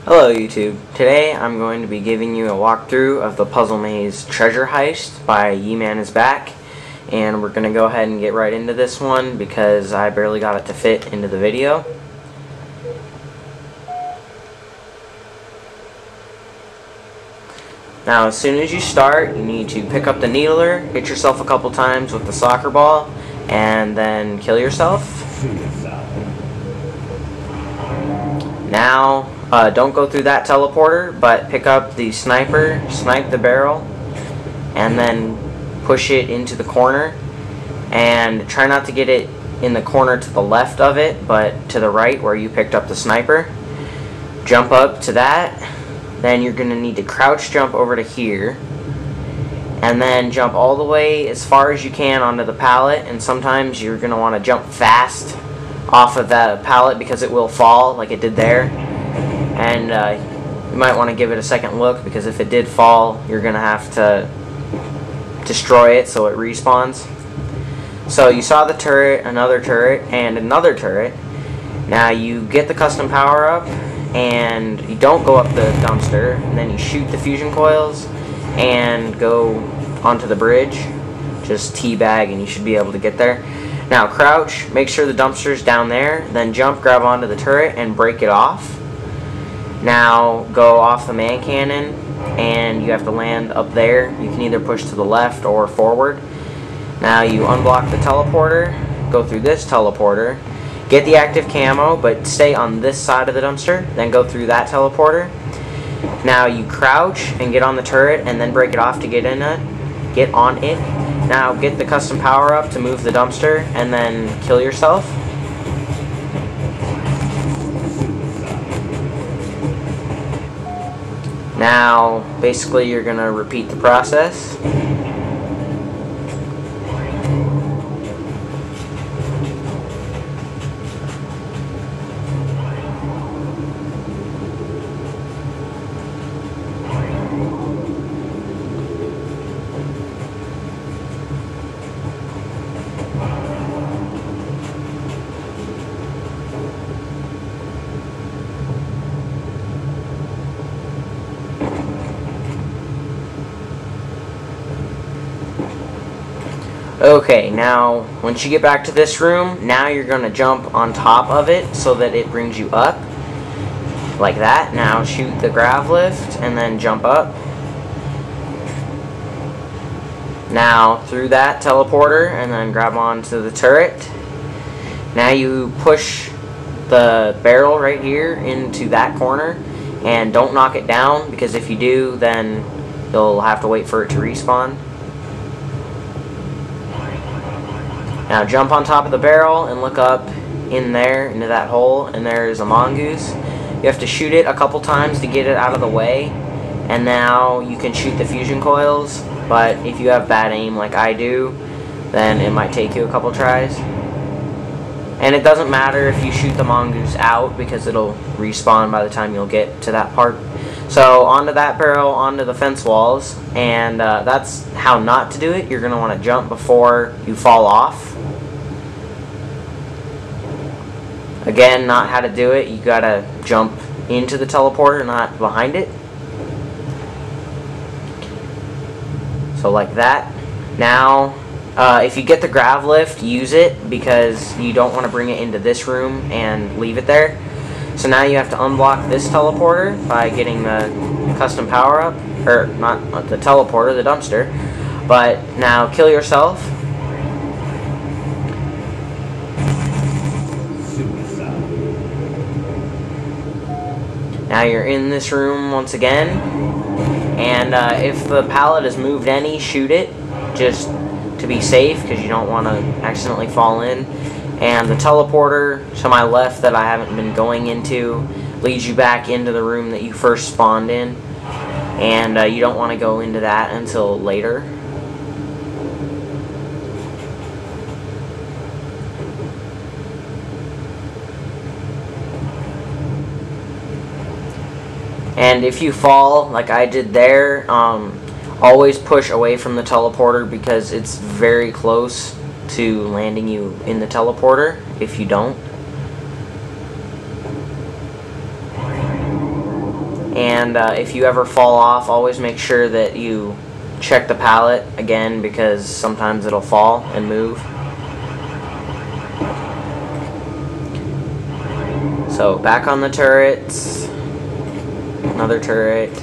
Hello YouTube. Today I'm going to be giving you a walkthrough of the Puzzle Maze Treasure Heist by Ye-Man is Back, and we're going to go ahead and get right into this one because I barely got it to fit into the video. Now as soon as you start, you need to pick up the needler, hit yourself a couple times with the soccer ball, and then kill yourself. Now don't go through that teleporter, but pick up the sniper, snipe the barrel, and then push it into the corner. And try not to get it in the corner to the left of it, but to the right where you picked up the sniper. Jump up to that. Then you're going to need to crouch jump over to here. And then jump all the way as far as you can onto the pallet. And sometimes you're going to want to jump fast off of that pallet because it will fall like it did there. And you might want to give it a second look because if it did fall, you're going to have to destroy it so it respawns. So you saw the turret, another turret, and another turret. Now you get the custom power up and you don't go up the dumpster, and then you shoot the fusion coils and go onto the bridge. Just teabag and you should be able to get there. Now crouch, make sure the dumpster's down there, then jump, grab onto the turret, and break it off. Now go off the man cannon, and you have to land up there. You can either push to the left or forward. Now you unblock the teleporter, go through this teleporter, get the active camo, but stay on this side of the dumpster, then go through that teleporter. Now you crouch and get on the turret, and then break it off to get on it. Now get the custom power up to move the dumpster and then kill yourself. Now basically you're gonna repeat the process. Okay, now once you get back to this room, now you're going to jump on top of it so that it brings you up. Like that. Now shoot the grav lift and then jump up. Now through that teleporter and then grab onto the turret. Now you push the barrel right here into that corner and don't knock it down, because if you do, then you'll have to wait for it to respawn. Now jump on top of the barrel and look up in there, into that hole, and there's a mongoose. You have to shoot it a couple times to get it out of the way, and now you can shoot the fusion coils, but if you have bad aim like I do, then it might take you a couple tries. And it doesn't matter if you shoot the mongoose out, because it'll respawn by the time you'll get to that part. So onto that barrel, onto the fence walls, and that's how not to do it. You're going to want to jump before you fall off. Again, not how to do it. You got to jump into the teleporter, not behind it. So like that. Now, if you get the grav lift, use it, because you don't want to bring it into this room and leave it there. So now you have to unblock this teleporter by getting the custom power up, or not the teleporter, the dumpster. But now kill yourself. Now you're in this room once again, and if the pallet is moved any, shoot it, just to be safe, because you don't want to accidentally fall in. And the teleporter to my left that I haven't been going into leads you back into the room that you first spawned in, and you don't want to go into that until later. And if you fall, like I did there, always push away from the teleporter, because it's very close to landing you in the teleporter if you don't. And if you ever fall off, always make sure that you check the pallet again, because sometimes it'll fall and move. So back on the turrets, another turret,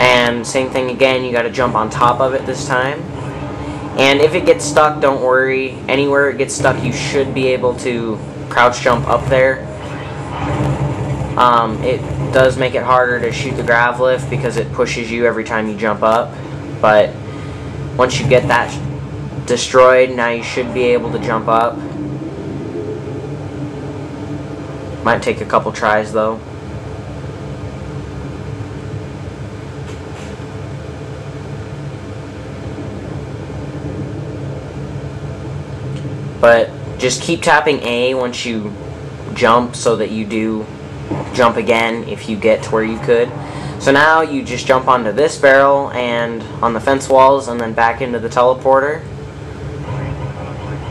and same thing again, you gotta jump on top of it this time. And if it gets stuck, don't worry, anywhere it gets stuck you should be able to crouch jump up there. It does make it harder to shoot the grav lift because it pushes you every time you jump up, but once you get that destroyed, now you should be able to jump up. Might take a couple tries though. But just keep tapping A once you jump so that you do jump again if you get to where you could. So now you just jump onto this barrel and on the fence walls and then back into the teleporter.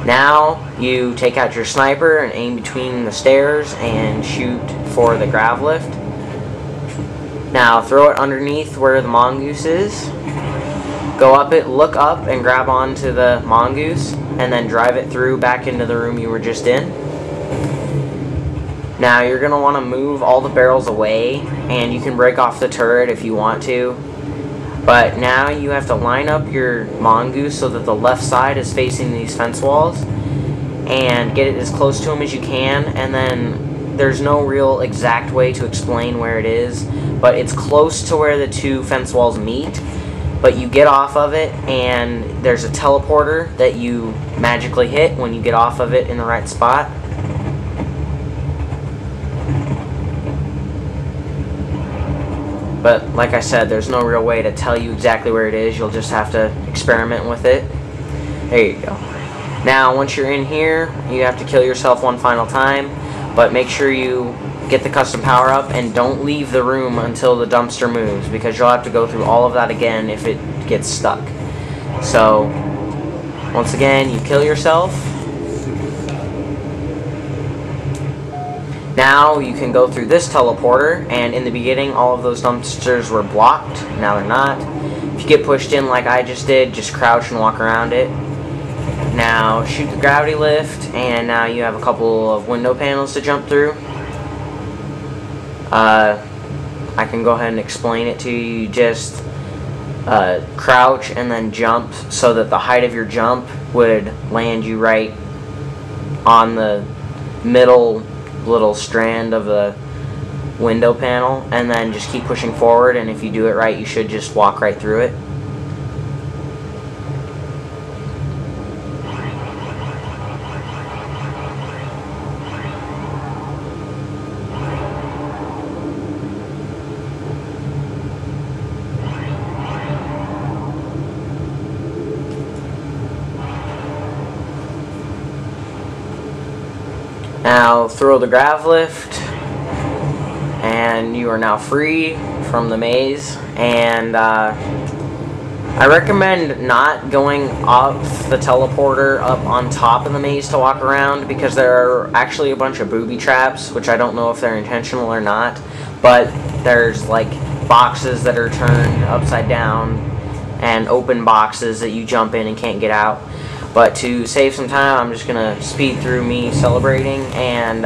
Now you take out your sniper and aim between the stairs and shoot for the grav lift. Now throw it underneath where the mongoose is. Go up it, look up and grab onto the mongoose and then drive it through back into the room you were just in. Now you're going to want to move all the barrels away, and you can break off the turret if you want to. But now you have to line up your mongoose so that the left side is facing these fence walls and get it as close to them as you can. And then there's no real exact way to explain where it is, but it's close to where the two fence walls meet. But you get off of it and there's a teleporter that you magically hit when you get off of it in the right spot. But like I said, there's no real way to tell you exactly where it is. You'll just have to experiment with it. There you go. Now once you're in here, you have to kill yourself one final time, but make sure you get the custom power up and don't leave the room until the dumpster moves, because you'll have to go through all of that again if it gets stuck. So once again, you kill yourself. Now you can go through this teleporter, and in the beginning all of those dumpsters were blocked. Now they're not. If you get pushed in like I just did, just crouch and walk around it. Now shoot the gravity lift, and now you have a couple of window panels to jump through. I can go ahead and explain it to you. You just crouch and then jump so that the height of your jump would land you right on the middle little strand of the window panel, and then just keep pushing forward, and if you do it right you should just walk right through it. Now throw the grav lift, and you are now free from the maze. And I recommend not going off the teleporter up on top of the maze to walk around, because there are actually a bunch of booby traps, which I don't know if they're intentional or not, but there's like boxes that are turned upside down and open boxes that you jump in and can't get out. But to save some time, I'm just going to speed through me celebrating and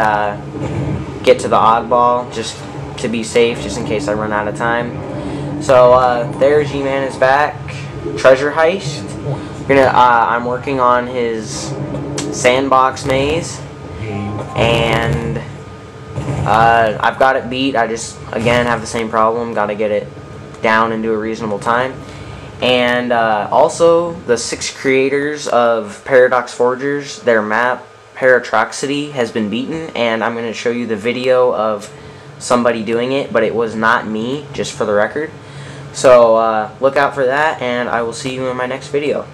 get to the oddball, just to be safe, just in case I run out of time. So there's G-Man is back. Treasure Heist. I'm working on his Sandbox maze, and I've got it beat. I just, again, have the same problem. Got to get it down into a reasonable time. And also, the 6 creators of Paradox Forgers, their map, Paratroxity, has been beaten, and I'm going to show you the video of somebody doing it, but it was not me, just for the record. So, look out for that, and I will see you in my next video.